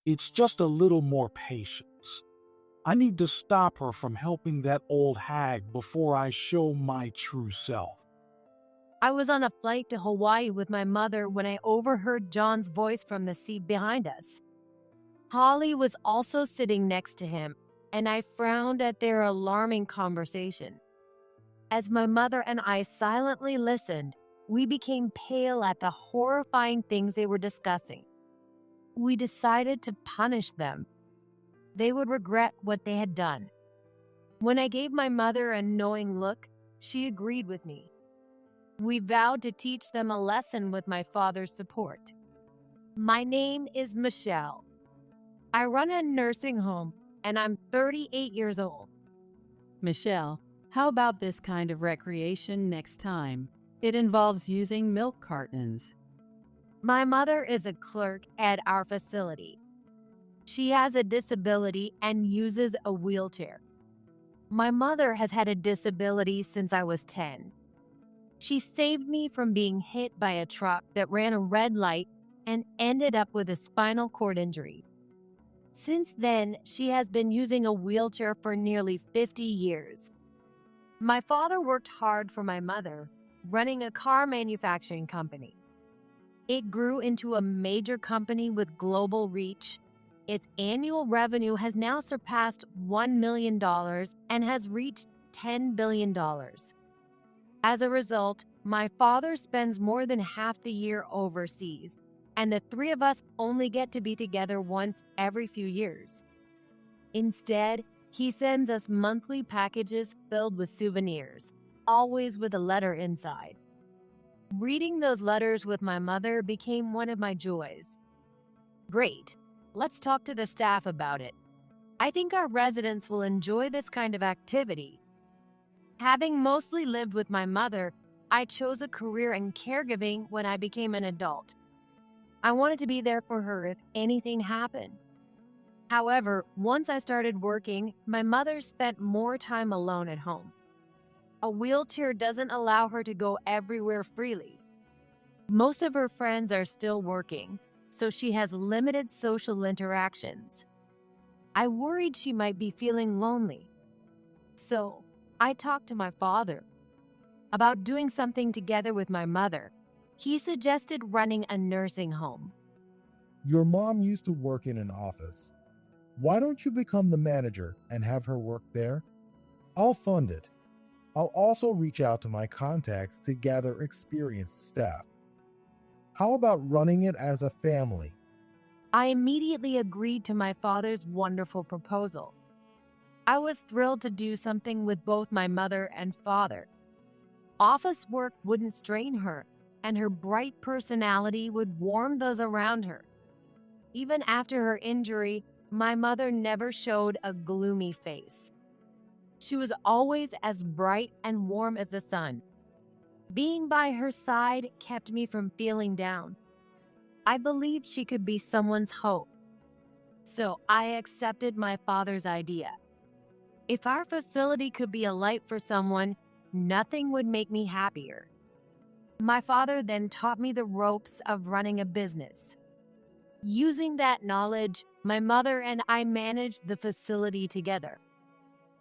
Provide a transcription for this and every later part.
It's just a little more patience. I need to stop her from helping that old hag before I show my true self. I was on a flight to Hawaii with my mother when I overheard John's voice from the seat behind us. Holly was also sitting next to him, and I frowned at their alarming conversation. As my mother and I silently listened, we became pale at the horrifying things they were discussing. We decided to punish them. They would regret what they had done. When I gave my mother a knowing look, she agreed with me. We vowed to teach them a lesson with my father's support. My name is Michelle. I run a nursing home, and I'm 38 years old. Michelle, how about this kind of recreation next time? It involves using milk cartons. My mother is a clerk at our facility. She has a disability and uses a wheelchair. My mother has had a disability since I was 10. She saved me from being hit by a truck that ran a red light and ended up with a spinal cord injury. Since then, she has been using a wheelchair for nearly 50 years. My father worked hard for my mother, running a car manufacturing company. It grew into a major company with global reach. Its annual revenue has now surpassed $1 million and has reached $10 billion. As a result, my father spends more than half the year overseas, and the three of us only get to be together once every few years. Instead, he sends us monthly packages filled with souvenirs, always with a letter inside. Reading those letters with my mother became one of my joys. Great, let's talk to the staff about it. I think our residents will enjoy this kind of activity. Having mostly lived with my mother, I chose a career in caregiving when I became an adult. I wanted to be there for her if anything happened. However, once I started working, my mother spent more time alone at home. A wheelchair doesn't allow her to go everywhere freely. Most of her friends are still working, so she has limited social interactions. I worried she might be feeling lonely. So, I talked to my father about doing something together with my mother. He suggested running a nursing home. Your mom used to work in an office. Why don't you become the manager and have her work there? I'll fund it. I'll also reach out to my contacts to gather experienced staff. How about running it as a family? I immediately agreed to my father's wonderful proposal. I was thrilled to do something with both my mother and father. Office work wouldn't strain her, and her bright personality would warm those around her. Even after her injury, my mother never showed a gloomy face. She was always as bright and warm as the sun. Being by her side kept me from feeling down. I believed she could be someone's hope. So I accepted my father's idea. If our facility could be a light for someone, nothing would make me happier. My father then taught me the ropes of running a business. Using that knowledge, my mother and I managed the facility together.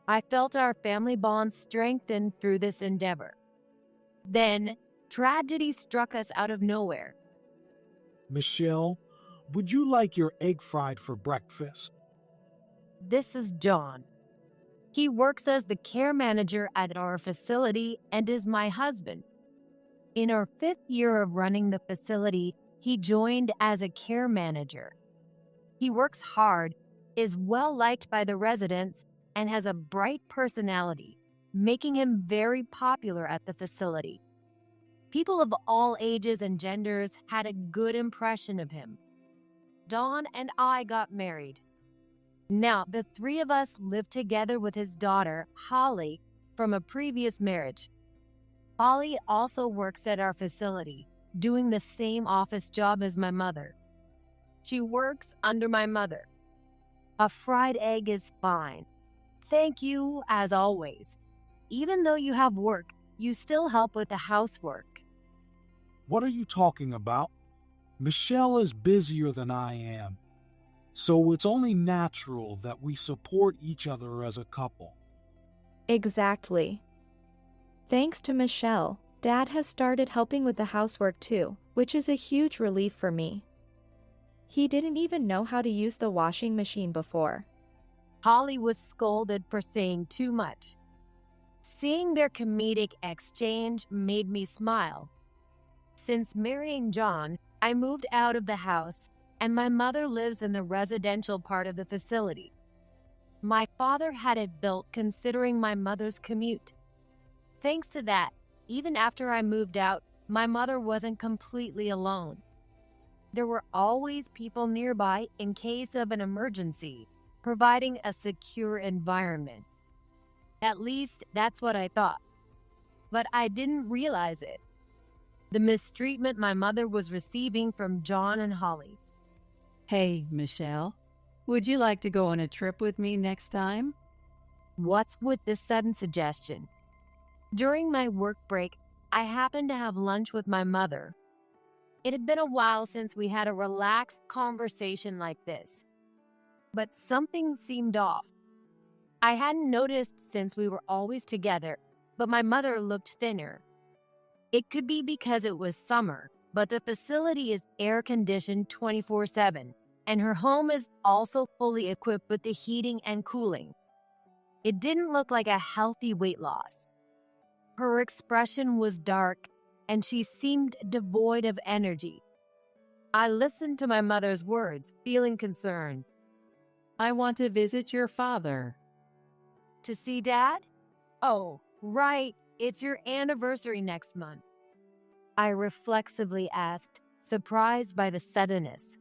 I felt our family bond strengthened through this endeavor. Then, tragedy struck us out of nowhere. Michelle, would you like your egg fried for breakfast? This is John. He works as the care manager at our facility and is my husband. In our 5th year of running the facility, he joined as a care manager. He works hard, is well liked by the residents, and has a bright personality, making him very popular at the facility. People of all ages and genders had a good impression of him. Dawn and I got married. Now, the three of us live together with his daughter, Holly, from a previous marriage. Holly also works at our facility, doing the same office job as my mother. She works under my mother. A fried egg is fine. Thank you, as always. Even though you have work, you still help with the housework. What are you talking about? Michelle is busier than I am. So it's only natural that we support each other as a couple. Exactly. Thanks to Michelle, Dad has started helping with the housework too, which is a huge relief for me. He didn't even know how to use the washing machine before. Holly was scolded for saying too much. Seeing their comedic exchange made me smile. Since marrying John, I moved out of the house, and my mother lives in the residential part of the facility. My father had it built considering my mother's commute. Thanks to that, even after I moved out, my mother wasn't completely alone. There were always people nearby in case of an emergency, providing a secure environment. At least that's what I thought. But I didn't realize it. The mistreatment my mother was receiving from John and Holly. Hey, Michelle, would you like to go on a trip with me next time? What's with this sudden suggestion? During my work break, I happened to have lunch with my mother. It had been a while since we had a relaxed conversation like this. But something seemed off. I hadn't noticed since we were always together, but my mother looked thinner. It could be because it was summer, but the facility is air-conditioned 24/7, and her home is also fully equipped with the heating and cooling. It didn't look like a healthy weight loss. Her expression was dark, and she seemed devoid of energy. I listened to my mother's words, feeling concerned. I want to visit your father. To see Dad? Oh, right, it's your anniversary next month. I reflexively asked, surprised by the suddenness.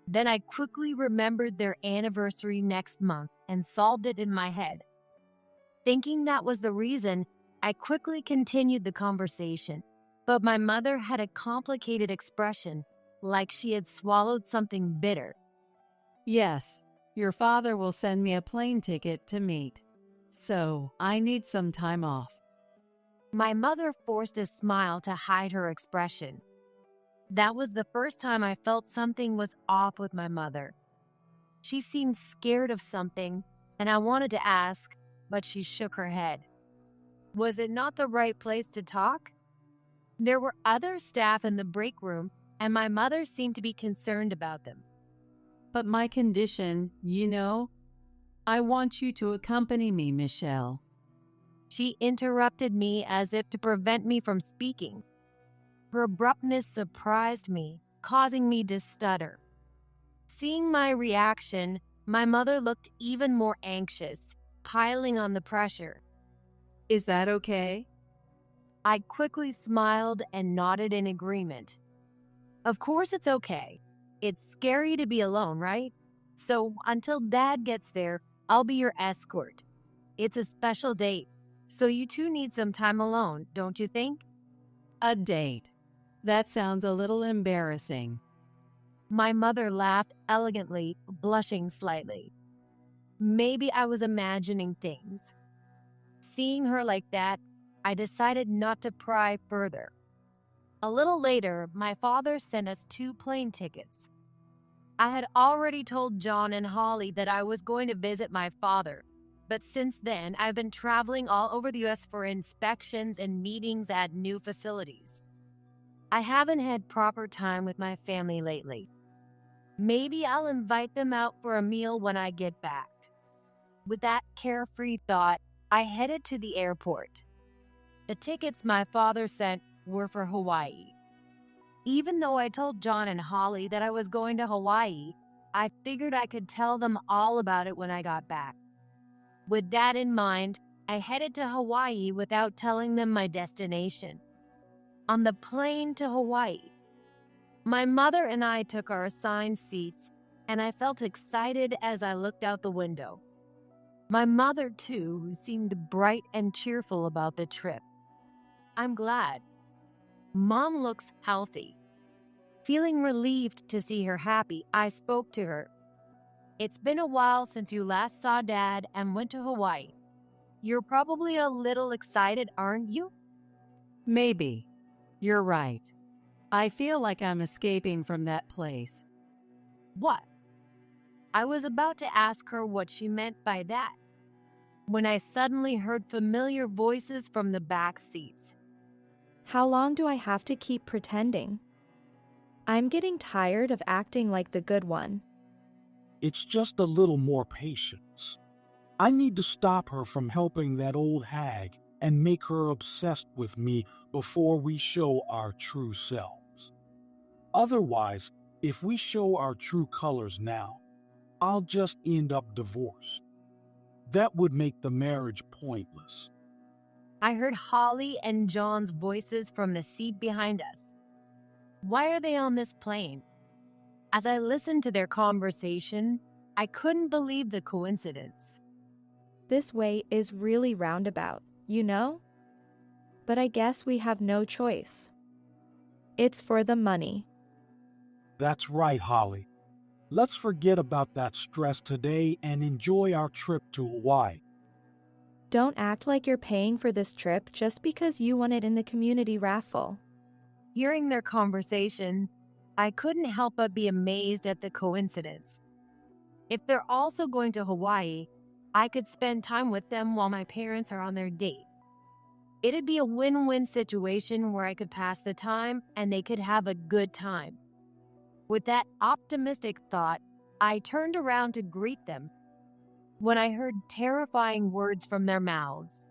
Then I quickly remembered their anniversary next month and solved it in my head. Thinking that was the reason, I quickly continued the conversation, but my mother had a complicated expression, like she had swallowed something bitter. Yes, your father will send me a plane ticket to meet. So, I need some time off. My mother forced a smile to hide her expression. That was the first time I felt something was off with my mother. She seemed scared of something, and I wanted to ask, but she shook her head. Was it not the right place to talk? There were other staff in the break room, and my mother seemed to be concerned about them. But my condition, I want you to accompany me, Michelle. She interrupted me as if to prevent me from speaking. Her abruptness surprised me, causing me to stutter. Seeing my reaction, my mother looked even more anxious, piling on the pressure. Is that okay? I quickly smiled and nodded in agreement. Of course it's okay. It's scary to be alone, right? So until Dad gets there, I'll be your escort. It's a special date, so you two need some time alone, don't you think? A date. That sounds a little embarrassing. My mother laughed elegantly, blushing slightly. Maybe I was imagining things. Seeing her like that, I decided not to pry further. A little later, my father sent us 2 plane tickets. I had already told John and Holly that I was going to visit my father, but since then, I've been traveling all over the US for inspections and meetings at new facilities. I haven't had proper time with my family lately. Maybe I'll invite them out for a meal when I get back. With that carefree thought, I headed to the airport. The tickets my father sent were for Hawaii. Even though I told John and Holly that I was going to Hawaii, I figured I could tell them all about it when I got back. With that in mind, I headed to Hawaii without telling them my destination. On the plane to Hawaii, my mother and I took our assigned seats, and I felt excited as I looked out the window. My mother, too, seemed bright and cheerful about the trip. I'm glad. Mom looks healthy. Feeling relieved to see her happy, I spoke to her. It's been a while since you last saw Dad and went to Hawaii. You're probably a little excited, aren't you? Maybe. You're right. I feel like I'm escaping from that place. What? I was about to ask her what she meant by that when I suddenly heard familiar voices from the back seats. How long do I have to keep pretending? I'm getting tired of acting like the good one. It's just a little more patience. I need to stop her from helping that old hag and make her obsessed with me before we show our true selves. Otherwise, if we show our true colors now, I'll just end up divorced. That would make the marriage pointless. I heard Holly and John's voices from the seat behind us. Why are they on this plane? As I listened to their conversation, I couldn't believe the coincidence. This way is really roundabout, you know? But I guess we have no choice. It's for the money. That's right, Holly. Let's forget about that stress today and enjoy our trip to Hawaii. Don't act like you're paying for this trip just because you won it in the community raffle. Hearing their conversation, I couldn't help but be amazed at the coincidence. If they're also going to Hawaii, I could spend time with them while my parents are on their date. It'd be a win-win situation where I could pass the time and they could have a good time. With that optimistic thought, I turned around to greet them when I heard terrifying words from their mouths.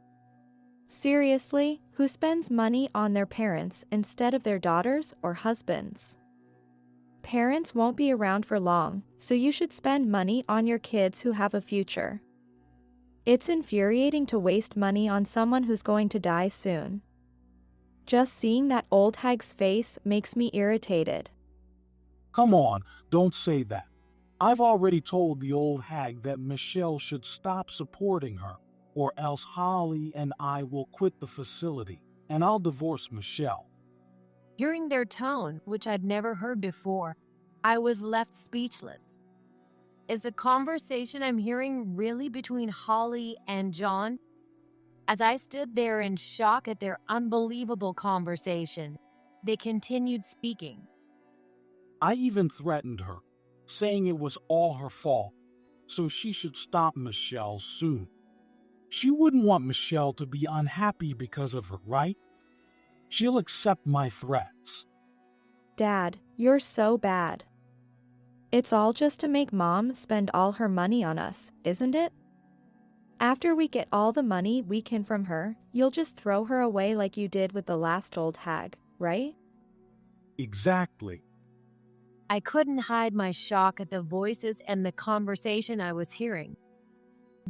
Seriously, who spends money on their parents instead of their daughters or husbands? Parents won't be around for long, so you should spend money on your kids who have a future. It's infuriating to waste money on someone who's going to die soon. Just seeing that old hag's face makes me irritated. Come on, don't say that. I've already told the old hag that Michelle should stop supporting her, or else Holly and I will quit the facility, and I'll divorce Michelle. Hearing their tone, which I'd never heard before, I was left speechless. Is the conversation I'm hearing really between Holly and John? As I stood there in shock at their unbelievable conversation, they continued speaking. I even threatened her, saying it was all her fault, so she should stop Michelle soon. She wouldn't want Michelle to be unhappy because of her, right? She'll accept my threats. Dad, you're so bad. It's all just to make Mom spend all her money on us, isn't it? After we get all the money we can from her, you'll just throw her away like you did with the last old hag, right? Exactly. I couldn't hide my shock at the voices and the conversation I was hearing.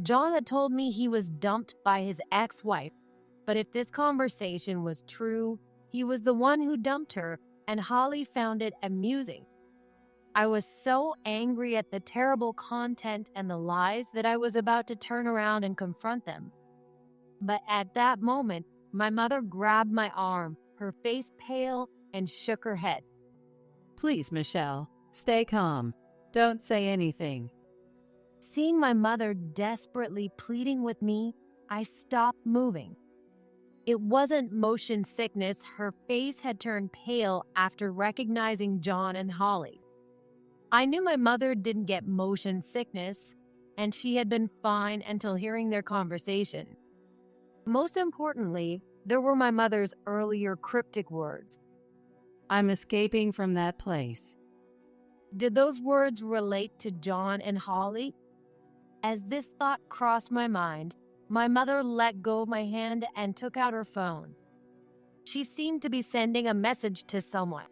John had told me he was dumped by his ex-wife, but if this conversation was true, he was the one who dumped her, and Holly found it amusing. I was so angry at the terrible content and the lies that I was about to turn around and confront them. But at that moment, my mother grabbed my arm, her face pale, and shook her head. Please, Michelle, stay calm. Don't say anything. Seeing my mother desperately pleading with me, I stopped moving. It wasn't motion sickness, her face had turned pale after recognizing John and Holly. I knew my mother didn't get motion sickness, and she had been fine until hearing their conversation. Most importantly, there were my mother's earlier cryptic words. I'm escaping from that place. Did those words relate to John and Holly? As this thought crossed my mind, my mother let go of my hand and took out her phone. She seemed to be sending a message to someone.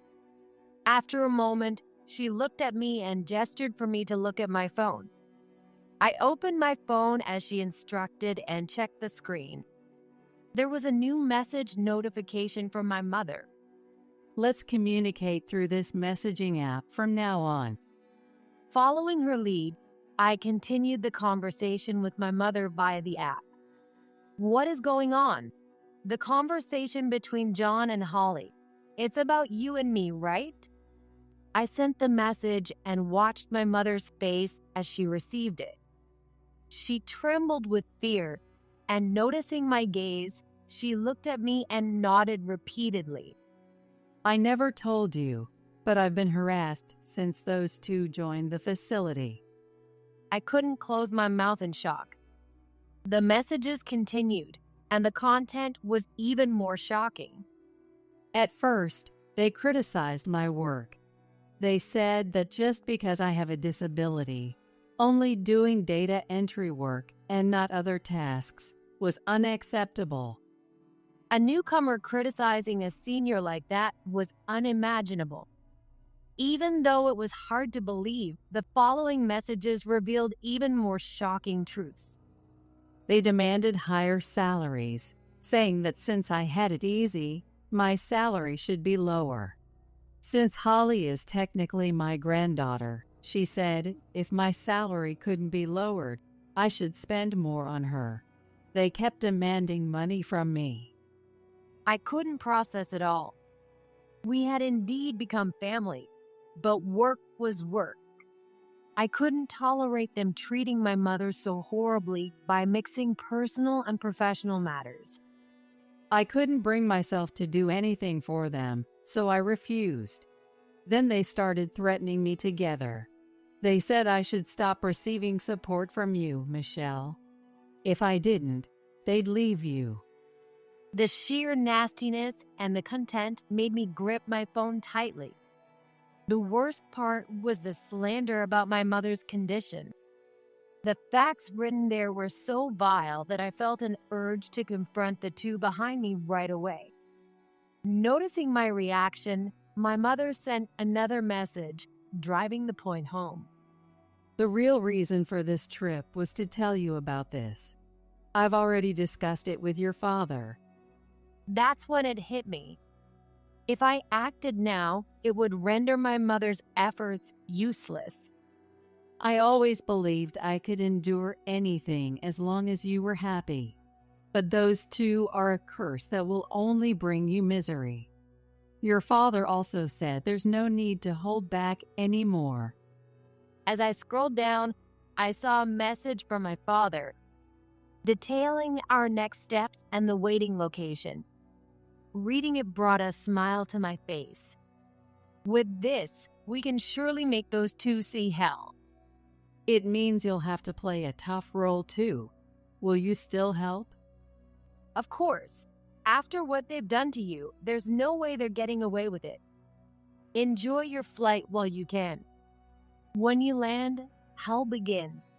After a moment, she looked at me and gestured for me to look at my phone. I opened my phone as she instructed and checked the screen. There was a new message notification from my mother. Let's communicate through this messaging app from now on. Following her lead, I continued the conversation with my mother via the app. What is going on? The conversation between John and Holly. It's about you and me, right? I sent the message and watched my mother's face as she received it. She trembled with fear, and noticing my gaze, she looked at me and nodded repeatedly. I never told you, but I've been harassed since those two joined the facility. I couldn't close my mouth in shock. The messages continued, and the content was even more shocking. At first, they criticized my work. They said that just because I have a disability, only doing data entry work and not other tasks was unacceptable. A newcomer criticizing a senior like that was unimaginable. Even though it was hard to believe, the following messages revealed even more shocking truths. They demanded higher salaries, saying that since I had it easy, my salary should be lower. Since Holly is technically my granddaughter, she said if my salary couldn't be lowered, I should spend more on her. They kept demanding money from me. I couldn't process it all. We had indeed become family, but work was work. I couldn't tolerate them treating my mother so horribly by mixing personal and professional matters. I couldn't bring myself to do anything for them, so I refused. Then they started threatening me together. They said I should stop receiving support from you, Michelle. If I didn't, they'd leave you. The sheer nastiness and the content made me grip my phone tightly. The worst part was the slander about my mother's condition. The facts written there were so vile that I felt an urge to confront the two behind me right away. Noticing my reaction, my mother sent another message, driving the point home. The real reason for this trip was to tell you about this. I've already discussed it with your father. That's when it hit me. If I acted now, it would render my mother's efforts useless. I always believed I could endure anything as long as you were happy. But those two are a curse that will only bring you misery. Your father also said there's no need to hold back anymore. As I scrolled down, I saw a message from my father, detailing our next steps and the waiting location. Reading it brought a smile to my face. With this, we can surely make those two see hell. It means you'll have to play a tough role too. Will you still help? Of course, after what they've done to you, there's no way they're getting away with it. Enjoy your flight while you can. When you land, hell begins.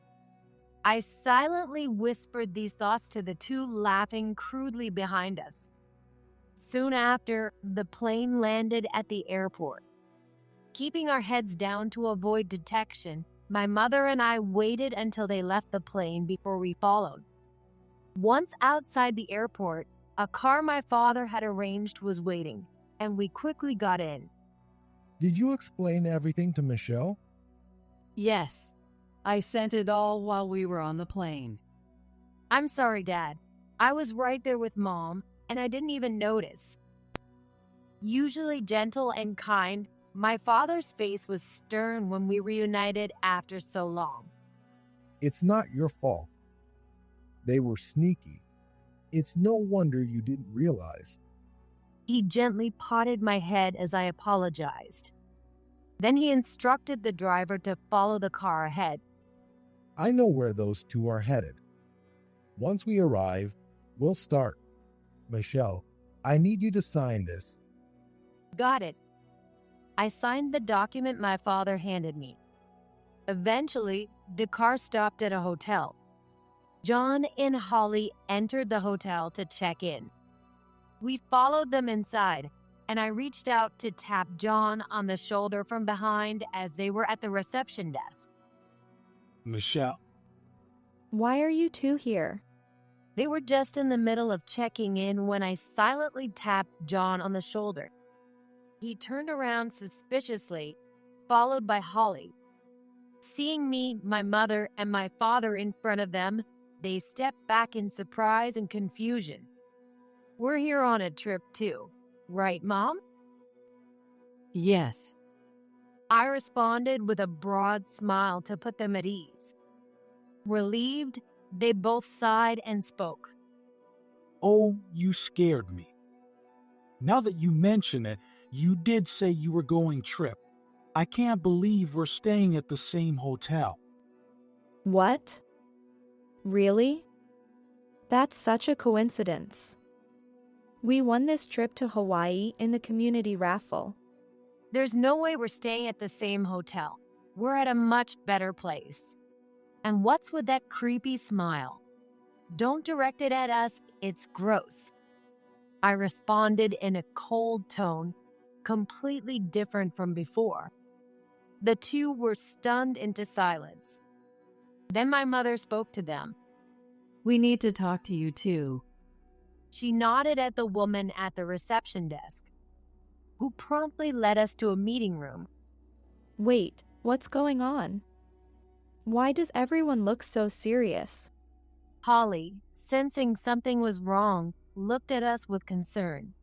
I silently whispered these thoughts to the two laughing crudely behind us. Soon after, the plane landed at the airport. Keeping our heads down to avoid detection, my mother and I waited until they left the plane before we followed. Once outside the airport, a car my father had arranged was waiting, and we quickly got in. Did you explain everything to Michelle? Yes. I sent it all while we were on the plane. I'm sorry, Dad. I was right there with Mom, and I didn't even notice. Usually gentle and kind, my father's face was stern when we reunited after so long. It's not your fault. They were sneaky. It's no wonder you didn't realize. He gently patted my head as I apologized. Then he instructed the driver to follow the car ahead. I know where those two are headed. Once we arrive, we'll start. Michelle, I need you to sign this. Got it. I signed the document my father handed me. Eventually, the car stopped at a hotel. John and Holly entered the hotel to check in. We followed them inside, and I reached out to tap John on the shoulder from behind as they were at the reception desk. Michelle, Why are you two here? They were just in the middle of checking in when I silently tapped John on the shoulder. He turned around suspiciously, followed by Holly. Seeing me, my mother, and my father in front of them, they stepped back in surprise and confusion. We're here on a trip too, right, Mom? Yes. I responded with a broad smile to put them at ease. Relieved, they both sighed and spoke. oh, you scared me. Now that you mention it, you did say you were going trip. I can't believe we're staying at the same hotel. What? Really? That's such a coincidence. We won this trip to Hawaii in the community raffle. There's no way we're staying at the same hotel. We're at a much better place. And what's with that creepy smile? Don't direct it at us, it's gross. I responded in a cold tone, completely different from before. The two were stunned into silence. Then my mother spoke to them. We need to talk to you too. She nodded at the woman at the reception desk, who promptly led us to a meeting room. Wait, what's going on? Why does everyone look so serious? Holly, sensing something was wrong, looked at us with concern.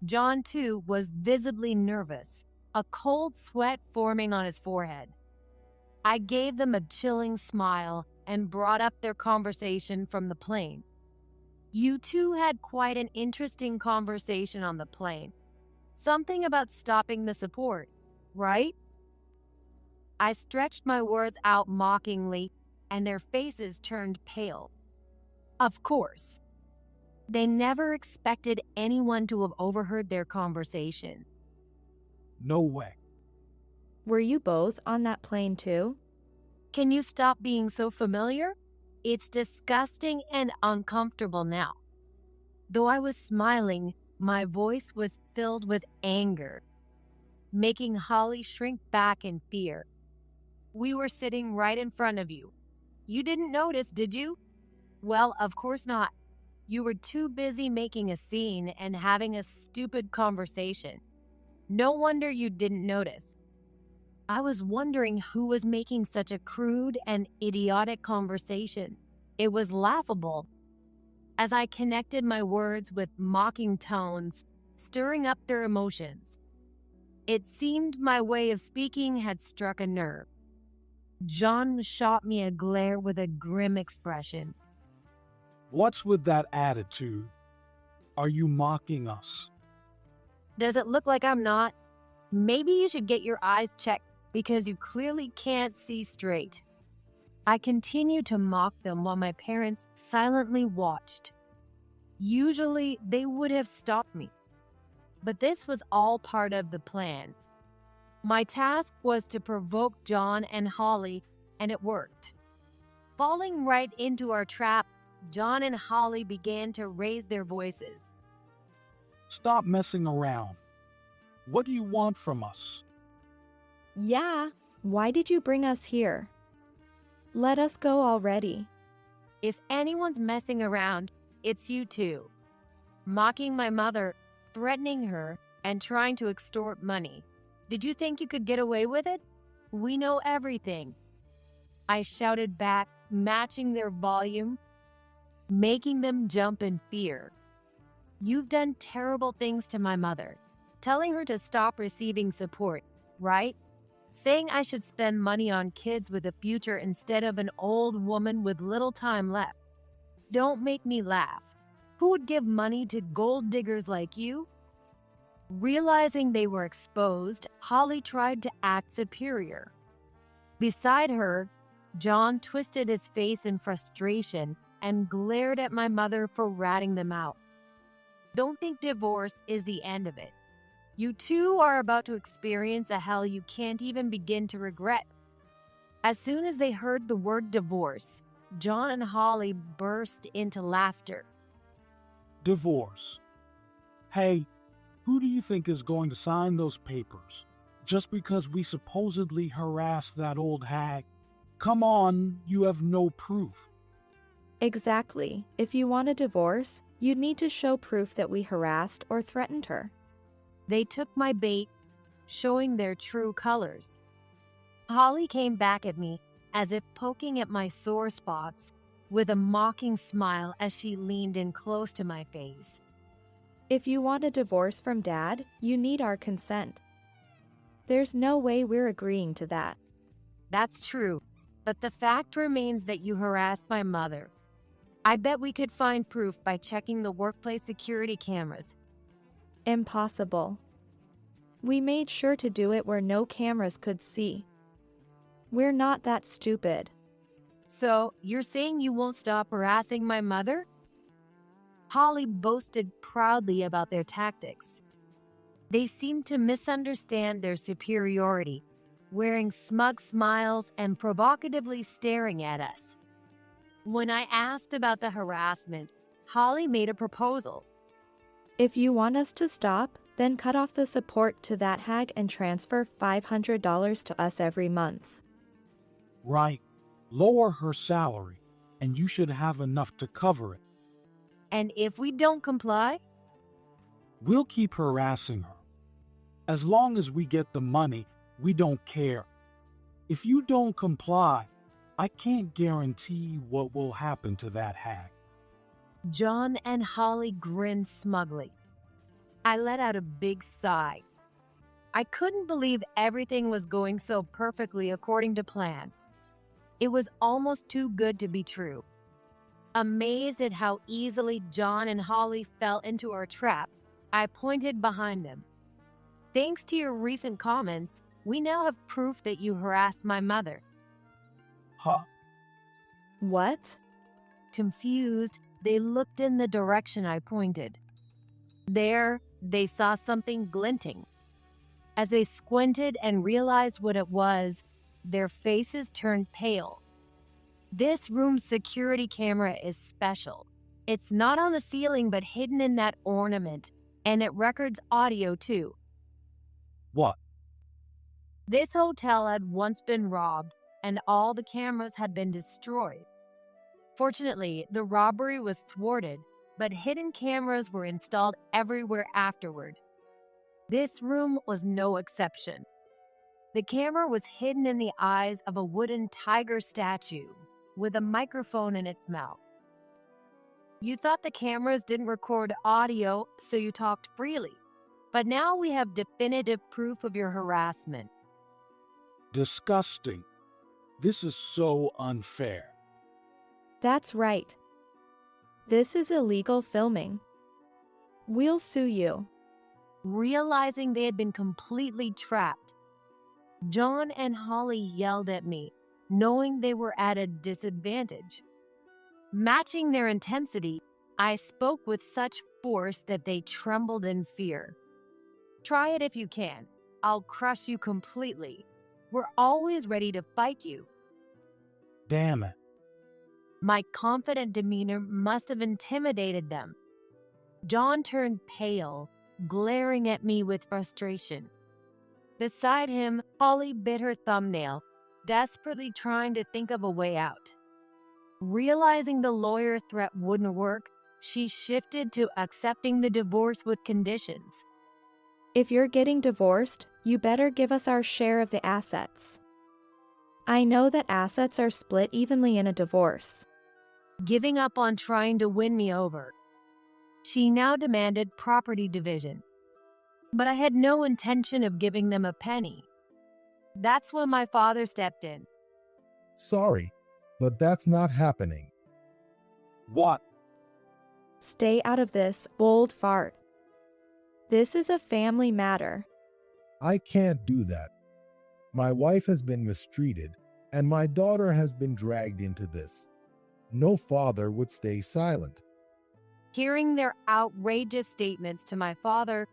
John, too, was visibly nervous, a cold sweat forming on his forehead. I gave them a chilling smile and brought up their conversation from the plane. You two had quite an interesting conversation on the plane. Something about stopping the support, right? I stretched my words out mockingly, and their faces turned pale. Of course. They never expected anyone to have overheard their conversation. No way. Were you both on that plane too? Can you stop being so familiar? It's disgusting and uncomfortable now. Though I was smiling, my voice was filled with anger, making Holly shrink back in fear. We were sitting right in front of you. You didn't notice, did you? Well, of course not. You were too busy making a scene and having a stupid conversation. No wonder you didn't notice. I was wondering who was making such a crude and idiotic conversation. It was laughable. As I connected my words with mocking tones, stirring up their emotions, it seemed my way of speaking had struck a nerve. John shot me a glare with a grim expression. What's with that attitude? Are you mocking us? Does it look like I'm not? Maybe you should get your eyes checked because you clearly can't see straight. I continued to mock them while my parents silently watched. Usually, they would have stopped me. But this was all part of the plan. My task was to provoke John and Holly, and it worked. Falling right into our trap, John and Holly began to raise their voices. Stop messing around. What do you want from us? Yeah. Why did you bring us here? Let us go already. If anyone's messing around, it's you two. Mocking my mother, threatening her, and trying to extort money. Did you think you could get away with it? We know everything. I shouted back, matching their volume, making them jump in fear. You've done terrible things to my mother, telling her to stop receiving support, right? Saying I should spend money on kids with a future instead of an old woman with little time left. Don't make me laugh. Who would give money to gold diggers like you? Realizing they were exposed, Holly tried to act superior. Beside her, John twisted his face in frustration and glared at my mother for ratting them out. Don't think divorce is the end of it. You two are about to experience a hell you can't even begin to regret. As soon as they heard the word divorce, John and Holly burst into laughter. Divorce. Hey, who do you think is going to sign those papers? Just because we supposedly harassed that old hag? Come on, you have no proof. Exactly. If you want a divorce, you'd need to show proof that we harassed or threatened her. They took my bait, showing their true colors. Holly came back at me as if poking at my sore spots with a mocking smile as she leaned in close to my face. If you want a divorce from Dad, you need our consent. There's no way we're agreeing to that. That's true, but the fact remains that you harassed my mother. I bet we could find proof by checking the workplace security cameras. Impossible. We made sure to do it where no cameras could see. We're not that stupid. So, you're saying you won't stop harassing my mother? Holly boasted proudly about their tactics. They seemed to misunderstand their superiority, wearing smug smiles and provocatively staring at us. When I asked about the harassment, Holly made a proposal. If you want us to stop, then cut off the support to that hag and transfer $500 to us every month. Right. Lower her salary, and you should have enough to cover it. And if we don't comply? We'll keep harassing her. As long as we get the money, we don't care. If you don't comply, I can't guarantee what will happen to that hag. John and Holly grinned smugly. I let out a big sigh. I couldn't believe everything was going so perfectly according to plan. It was almost too good to be true. Amazed at how easily John and Holly fell into our trap, I pointed behind them. Thanks to your recent comments, we now have proof that you harassed my mother. Huh? What? Confused, they looked in the direction I pointed. There, they saw something glinting. As they squinted and realized what it was, their faces turned pale. This room's security camera is special. It's not on the ceiling but hidden in that ornament, and it records audio too. What? This hotel had once been robbed, and all the cameras had been destroyed. Fortunately, the robbery was thwarted, but hidden cameras were installed everywhere afterward. This room was no exception. The camera was hidden in the eyes of a wooden tiger statue with a microphone in its mouth. You thought the cameras didn't record audio, so you talked freely. But now we have definitive proof of your harassment. Disgusting. This is so unfair. That's right. This is illegal filming. We'll sue you. Realizing they had been completely trapped, John and Holly yelled at me, knowing they were at a disadvantage. Matching their intensity, I spoke with such force that they trembled in fear. Try it if you can. I'll crush you completely. We're always ready to fight you. Damn it. My confident demeanor must have intimidated them. John turned pale, glaring at me with frustration. Beside him, Holly bit her thumbnail, desperately trying to think of a way out. Realizing the lawyer threat wouldn't work, she shifted to accepting the divorce with conditions. If you're getting divorced, you better give us our share of the assets. I know that assets are split evenly in a divorce. Giving up on trying to win me over, she now demanded property division. But I had no intention of giving them a penny. That's when my father stepped in. Sorry, but that's not happening. What? Stay out of this, old fart. This is a family matter. I can't do that. My wife has been mistreated, and my daughter has been dragged into this. No father would stay silent. Hearing their outrageous statements to my father,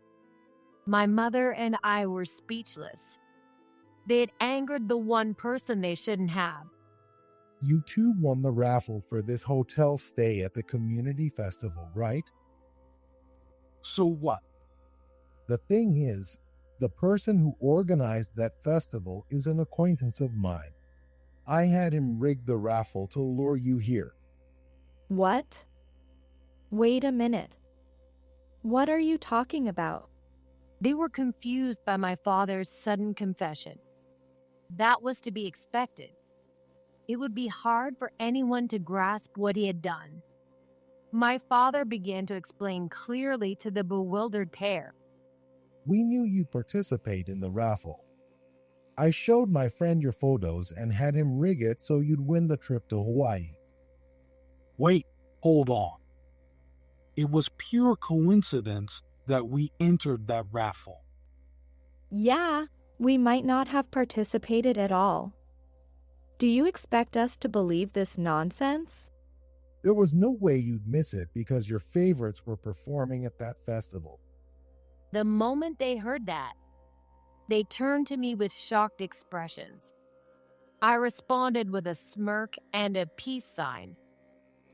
my mother and I were speechless. They had angered the one person they shouldn't have. You two won the raffle for this hotel stay at the community festival, right? So what? The thing is, the person who organized that festival is an acquaintance of mine. I had him rig the raffle to lure you here. What? Wait a minute. What are you talking about? They were confused by my father's sudden confession. That was to be expected. It would be hard for anyone to grasp what he had done. My father began to explain clearly to the bewildered pair. We knew you'd participate in the raffle. I showed my friend your photos and had him rig it so you'd win the trip to Hawaii. Wait, hold on. It was pure coincidence that we entered that raffle. Yeah, we might not have participated at all. Do you expect us to believe this nonsense? There was no way you'd miss it because your favorites were performing at that festival. The moment they heard that, they turned to me with shocked expressions. I responded with a smirk and a peace sign.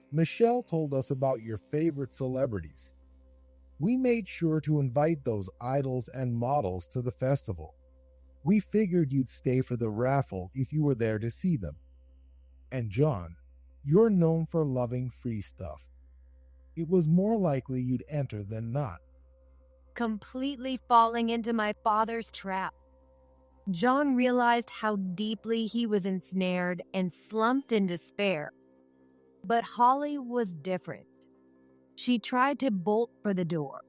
Michelle told us about your favorite celebrities. We made sure to invite those idols and models to the festival. We figured you'd stay for the raffle if you were there to see them. And John, you're known for loving free stuff. It was more likely you'd enter than not. Completely falling into my father's trap. John realized how deeply he was ensnared and slumped in despair. But Holly was different. She tried to bolt for the door.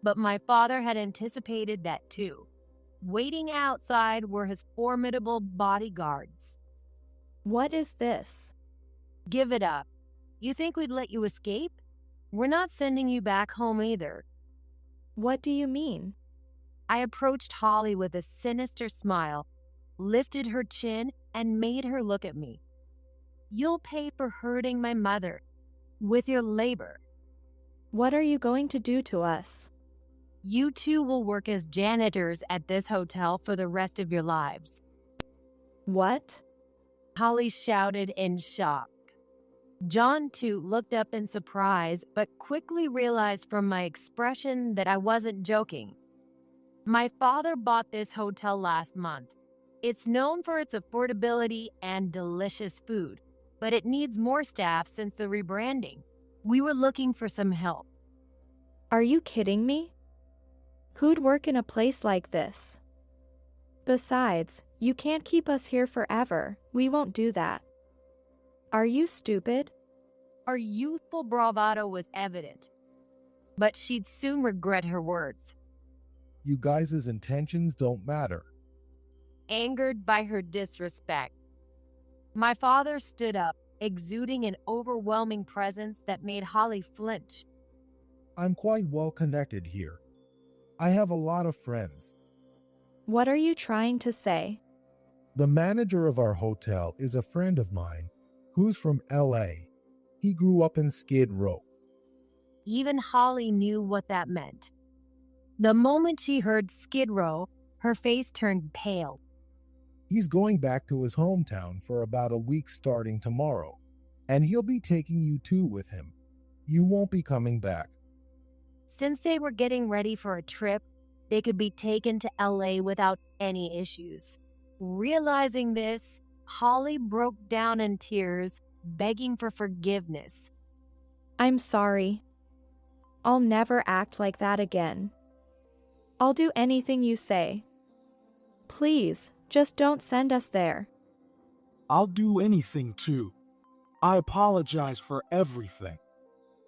But my father had anticipated that too. Waiting outside were his formidable bodyguards. What is this? Give it up. You think we'd let you escape? We're not sending you back home either. What do you mean? I approached Holly with a sinister smile, lifted her chin, and made her look at me. You'll pay for hurting my mother with your labor. What are you going to do to us? You two will work as janitors at this hotel for the rest of your lives. What? Holly shouted in shock. John, too, looked up in surprise, but quickly realized from my expression that I wasn't joking. My father bought this hotel last month. It's known for its affordability and delicious food, but it needs more staff since the rebranding. We were looking for some help. Are you kidding me? Who'd work in a place like this? Besides, you can't keep us here forever. We won't do that. Are you stupid? Her youthful bravado was evident, but she'd soon regret her words. You guys' intentions don't matter. Angered by her disrespect, my father stood up, exuding an overwhelming presence that made Holly flinch. I'm quite well connected here. I have a lot of friends. What are you trying to say? The manager of our hotel is a friend of mine who's from LA. He grew up in Skid Row. Even Holly knew what that meant. The moment she heard Skid Row, her face turned pale. He's going back to his hometown for about a week starting tomorrow, and he'll be taking you two with him. You won't be coming back. Since they were getting ready for a trip, they could be taken to LA without any issues. Realizing this, Holly broke down in tears, begging for forgiveness. I'm sorry. I'll never act like that again. I'll do anything you say. Please, just don't send us there. I'll do anything too. I apologize for everything.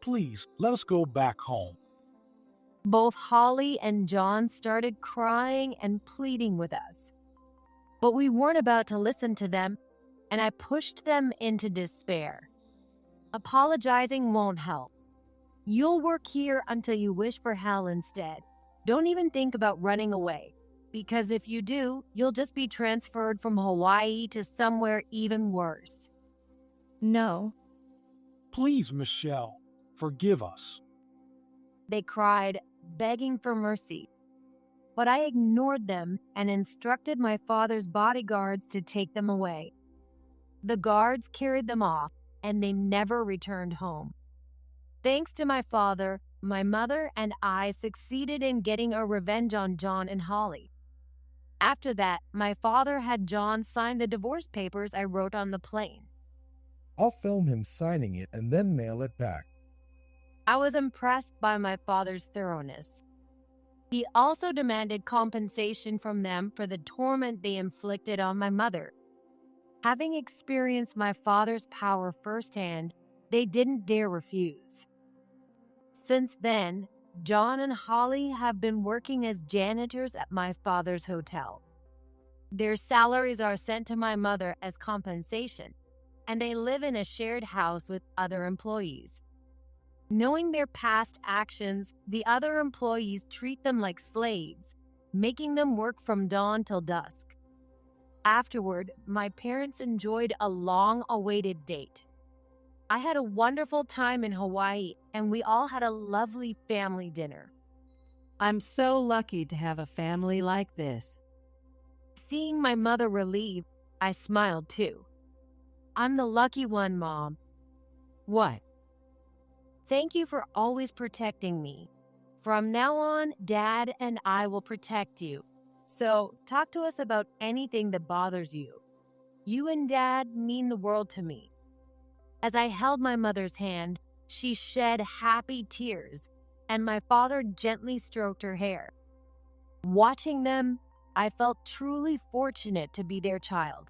Please, let us go back home. Both Holly and John started crying and pleading with us. But we weren't about to listen to them, and I pushed them into despair. Apologizing won't help. You'll work here until you wish for hell instead. Don't even think about running away, because if you do, you'll just be transferred from Hawaii to somewhere even worse. No. Please, Michelle, forgive us. They cried, begging for mercy. But I ignored them and instructed my father's bodyguards to take them away. The guards carried them off, and they never returned home. Thanks to my father, my mother and I succeeded in getting a revenge on John and Holly. After that, my father had John sign the divorce papers I wrote on the plane. I'll film him signing it and then mail it back. I was impressed by my father's thoroughness. He also demanded compensation from them for the torment they inflicted on my mother. Having experienced my father's power firsthand, they didn't dare refuse. Since then, John and Holly have been working as janitors at my father's hotel. Their salaries are sent to my mother as compensation, and they live in a shared house with other employees. Knowing their past actions, the other employees treat them like slaves, making them work from dawn till dusk. Afterward, my parents enjoyed a long awaited date. I had a wonderful time in Hawaii, and we all had a lovely family dinner. I'm so lucky to have a family like this. Seeing my mother relieved, I smiled too. I'm the lucky one, Mom. What? Thank you for always protecting me. From now on, Dad and I will protect you. So, talk to us about anything that bothers you. You and Dad mean the world to me. As I held my mother's hand, she shed happy tears, and my father gently stroked her hair. Watching them, I felt truly fortunate to be their child.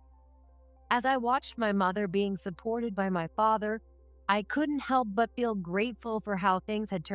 As I watched my mother being supported by my father, I couldn't help but feel grateful for how things had turned